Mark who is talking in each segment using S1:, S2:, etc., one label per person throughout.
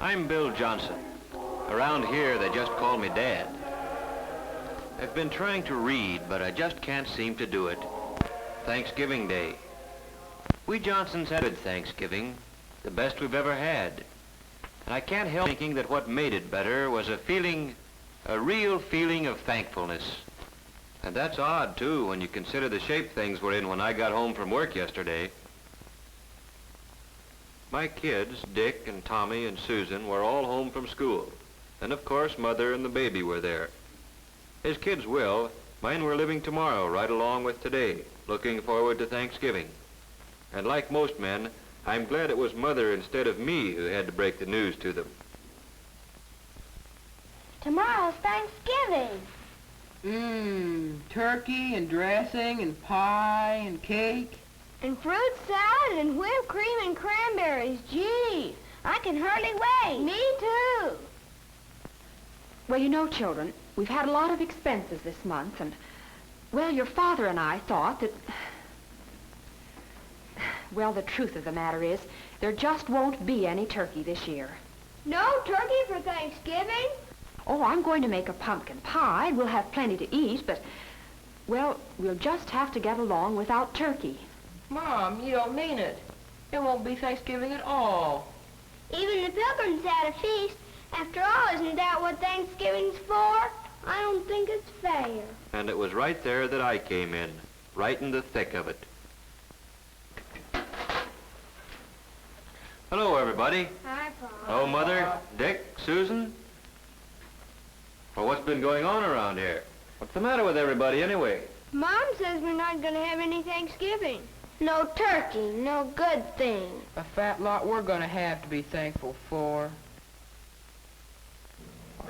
S1: I'm Bill Johnson. Around here, they just call me Dad. I've been trying to read, but I just can't seem to do it. Thanksgiving Day. We Johnsons had a good Thanksgiving, the best we've ever had. And I can't help thinking that what made it better was a real feeling of thankfulness. And that's odd, too, when you consider the shape things were in when I got home from work yesterday. My kids, Dick and Tommy and Susan, were all home from school. And of course, Mother and the baby were there. As kids will, mine were living tomorrow right along with today, looking forward to Thanksgiving. And like most men, I'm glad it was Mother instead of me who had to break the news to them.
S2: Tomorrow's Thanksgiving.
S3: Turkey and dressing and pie and cake.
S2: And fruit salad and whipped cream and cranberries. Gee, I can hardly wait. Me too.
S4: Well, you know, children, we've had a lot of expenses this month, and, well, your father and I thought that... Well, the truth of the matter is, there just won't be any turkey this year.
S2: No turkey for Thanksgiving?
S4: Oh, I'm going to make a pumpkin pie. We'll have plenty to eat, but, well, we'll just have to get along without turkey.
S3: Mom, you don't mean it. It won't be Thanksgiving at all.
S2: Even the Pilgrims had a feast. After all, isn't that what Thanksgiving's for? I don't think it's fair.
S1: And it was right there that I came in, right in the thick of it. Hello, everybody.
S2: Hi, Paul.
S1: Hello, Mother, Dick, Susan. Well, what's been going on around here? What's the matter with everybody, anyway?
S2: Mom says we're not going to have any Thanksgiving. No turkey, no good thing.
S3: A fat lot we're gonna have to be thankful for.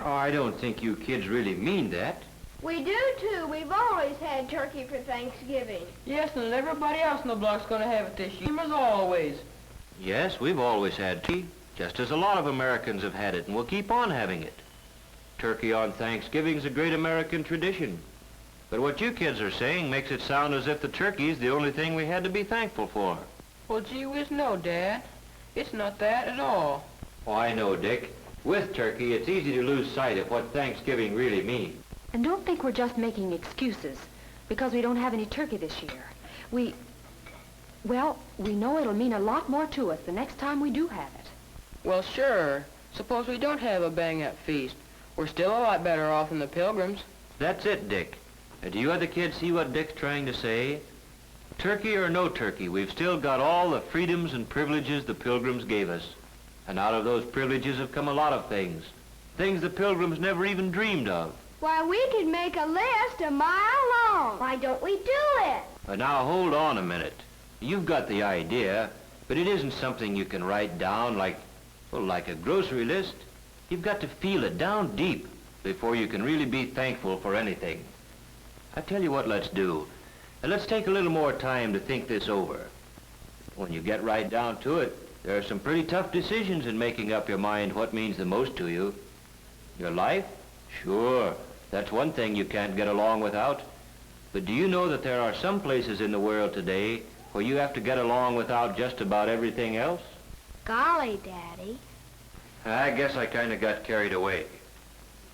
S1: Oh, I don't think you kids really mean that.
S2: We do, too. We've always had turkey for Thanksgiving.
S3: Yes, and everybody else in the block's gonna have it this year, as always.
S1: Yes, we've always had turkey, just as a lot of Americans have had it, and we'll keep on having it. Turkey on Thanksgiving's a great American tradition. But what you kids are saying makes it sound as if the turkey's the only thing we had to be thankful for.
S3: Well, gee whiz, no, Dad. It's not that at all.
S1: Oh, I know, Dick. With turkey, it's easy to lose sight of what Thanksgiving really means.
S4: And don't think we're just making excuses because we don't have any turkey this year. Well, we know it'll mean a lot more to us the next time we do have it.
S3: Well, sure. Suppose we don't have a bang-up feast. We're still a lot better off than the Pilgrims.
S1: That's it, Dick. And do you other kids see what Dick's trying to say? Turkey or no turkey, we've still got all the freedoms and privileges the Pilgrims gave us. And out of those privileges have come a lot of things. Things the Pilgrims never even dreamed of.
S2: Why, we could make a list a mile long. Why don't we do it?
S1: Now, hold on a minute. You've got the idea, but it isn't something you can write down like a grocery list. You've got to feel it down deep before you can really be thankful for anything. I tell you what let's do. Let's take a little more time to think this over. When you get right down to it, there are some pretty tough decisions in making up your mind what means the most to you. Your life? Sure, that's one thing you can't get along without. But do you know that there are some places in the world today where you have to get along without just about everything else?
S2: Golly, Daddy.
S1: I guess I kind of got carried away.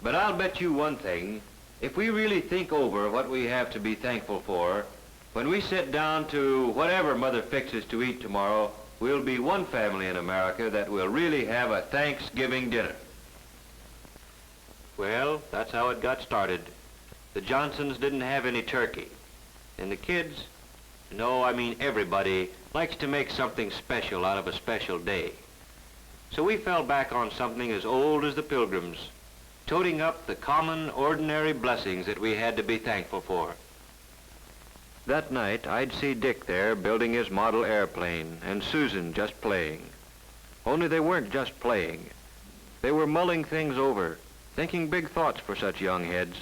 S1: But I'll bet you one thing. If we really think over what we have to be thankful for, when we sit down to whatever Mother fixes to eat tomorrow, we'll be one family in America that will really have a Thanksgiving dinner. Well, that's how it got started. The Johnsons didn't have any turkey. And the kids, no, I mean everybody, likes to make something special out of a special day. So we fell back on something as old as the Pilgrims, toting up the common, ordinary blessings that we had to be thankful for. That night, I'd see Dick there building his model airplane, and Susan just playing. Only they weren't just playing. They were mulling things over, thinking big thoughts for such young heads.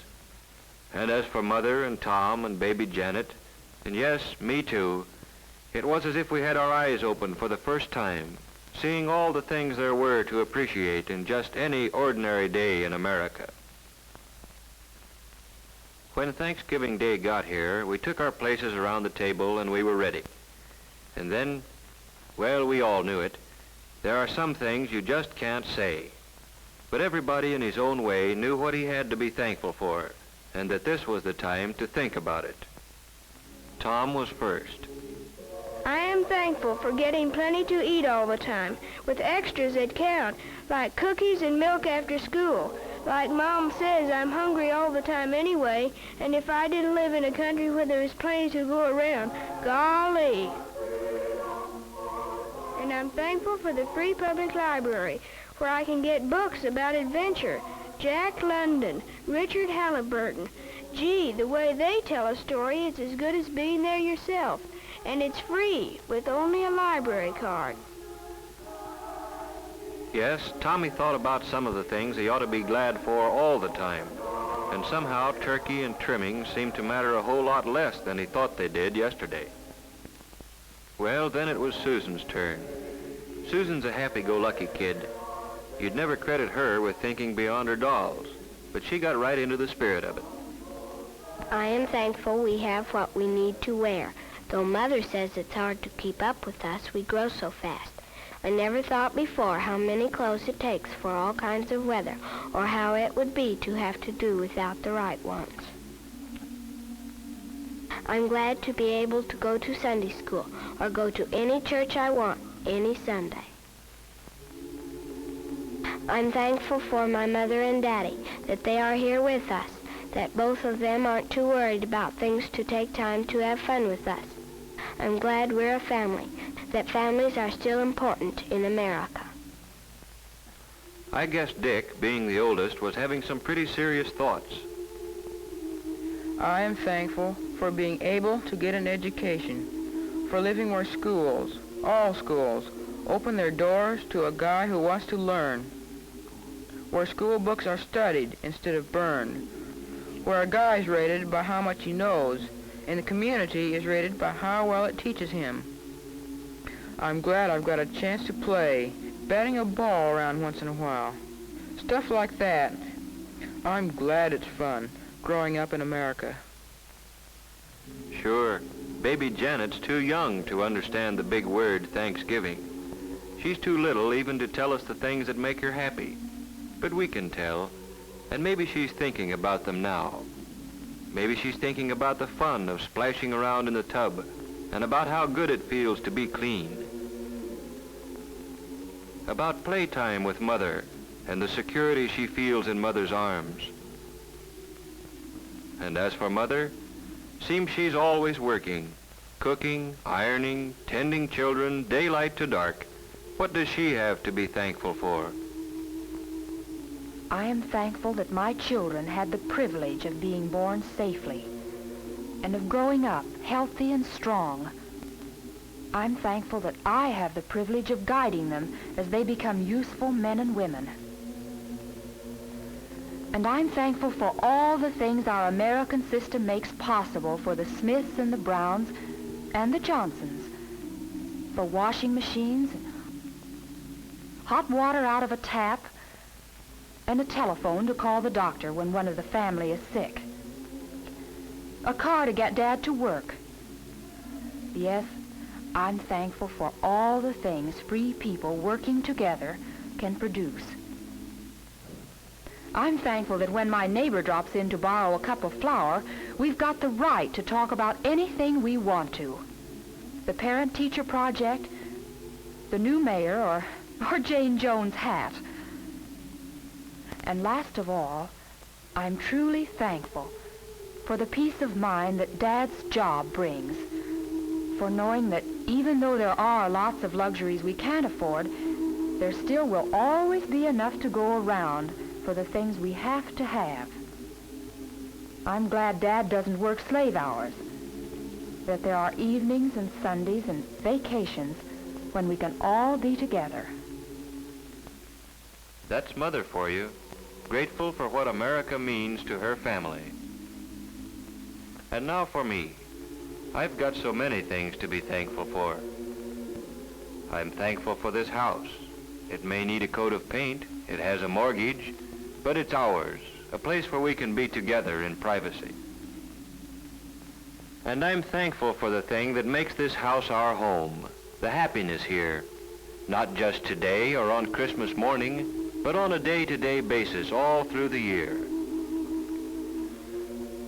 S1: And as for Mother and Tom and baby Janet, and yes, me too, it was as if we had our eyes open for the first time, seeing all the things there were to appreciate in just any ordinary day in America. When Thanksgiving Day got here, we took our places around the table and we were ready. And then, well, we all knew it. There are some things you just can't say. But everybody in his own way knew what he had to be thankful for, and that this was the time to think about it. Tom was first.
S2: I am thankful for getting plenty to eat all the time, with extras that count, like cookies and milk after school. Like Mom says, I'm hungry all the time anyway, and if I didn't live in a country where there was plenty to go around, golly. And I'm thankful for the free public library, where I can get books about adventure. Jack London, Richard Halliburton. Gee, the way they tell a story is as good as being there yourself. And it's free, with only a library card.
S1: Yes, Tommy thought about some of the things he ought to be glad for all the time. And somehow turkey and trimming seemed to matter a whole lot less than he thought they did yesterday. Well, then it was Susan's turn. Susan's a happy-go-lucky kid. You'd never credit her with thinking beyond her dolls, but she got right into the spirit of it.
S2: I am thankful we have what we need to wear. Though Mother says it's hard to keep up with us, we grow so fast. I never thought before how many clothes it takes for all kinds of weather, or how it would be to have to do without the right ones. I'm glad to be able to go to Sunday school, or go to any church I want, any Sunday. I'm thankful for my mother and Daddy, that they are here with us, that both of them aren't too worried about things to take time to have fun with us. I'm glad we're a family, that families are still important in America.
S1: I guess Dick, being the oldest, was having some pretty serious thoughts.
S3: I am thankful for being able to get an education, for living where schools, all schools, open their doors to a guy who wants to learn, where school books are studied instead of burned, where a guy is rated by how much he knows, and the community is rated by how well it teaches him. I'm glad I've got a chance to play, batting a ball around once in a while. Stuff like that. I'm glad it's fun, growing up in America.
S1: Sure, baby Janet's too young to understand the big word Thanksgiving. She's too little even to tell us the things that make her happy. But we can tell, and maybe she's thinking about them now. Maybe she's thinking about the fun of splashing around in the tub and about how good it feels to be clean. About playtime with Mother and the security she feels in Mother's arms. And as for Mother, seems she's always working, cooking, ironing, tending children, daylight to dark. What does she have to be thankful for?
S4: I am thankful that my children had the privilege of being born safely and of growing up healthy and strong. I'm thankful that I have the privilege of guiding them as they become useful men and women. And I'm thankful for all the things our American system makes possible for the Smiths and the Browns and the Johnsons, for washing machines, hot water out of a tap, and a telephone to call the doctor when one of the family is sick. A car to get Dad to work. Yes, I'm thankful for all the things free people working together can produce. I'm thankful that when my neighbor drops in to borrow a cup of flour, we've got the right to talk about anything we want to. The parent-teacher project, the new mayor, or Jane Jones' hat. And last of all, I'm truly thankful for the peace of mind that Dad's job brings, for knowing that even though there are lots of luxuries we can't afford, there still will always be enough to go around for the things we have to have. I'm glad Dad doesn't work slave hours, that there are evenings and Sundays and vacations when we can all be together.
S1: That's Mother for you, grateful for what America means to her family. And now for me. I've got so many things to be thankful for. I'm thankful for this house. It may need a coat of paint, it has a mortgage, but it's ours, a place where we can be together in privacy. And I'm thankful for the thing that makes this house our home, the happiness here, Not just today or on Christmas morning, but on a day-to-day basis all through the year.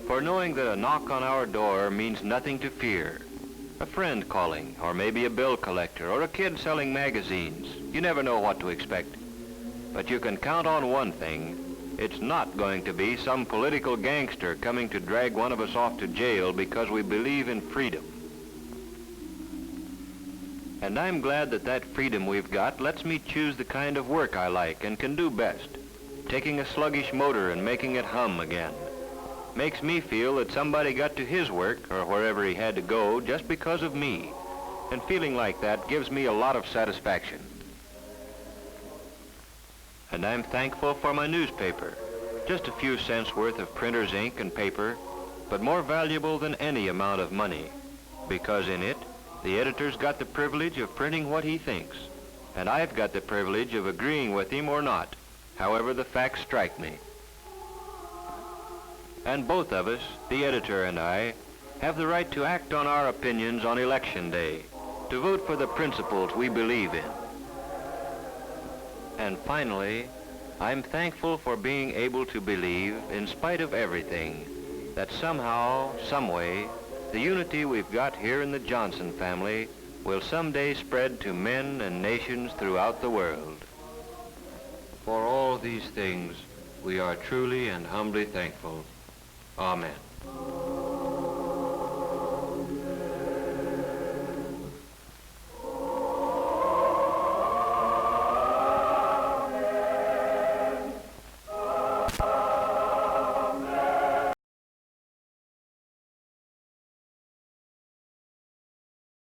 S1: For knowing that a knock on our door means nothing to fear. A friend calling, or maybe a bill collector, or a kid selling magazines. You never know what to expect. But you can count on one thing. It's not going to be some political gangster coming to drag one of us off to jail because we believe in freedom. And I'm glad that that freedom we've got lets me choose the kind of work I like and can do best. Taking a sluggish motor and making it hum again. Makes me feel that somebody got to his work, or wherever he had to go, just because of me. And feeling like that gives me a lot of satisfaction. And I'm thankful for my newspaper. Just a few cents worth of printer's ink and paper, but more valuable than any amount of money. Because in it, the editor's got the privilege of printing what he thinks. And I've got the privilege of agreeing with him or not, however the facts strike me. And both of us, the editor and I, have the right to act on our opinions on Election Day, to vote for the principles we believe in. And finally, I'm thankful for being able to believe, in spite of everything, that somehow, someway, the unity we've got here in the Johnson family will someday spread to men and nations throughout the world. For all these things, we are truly and humbly thankful. Amen.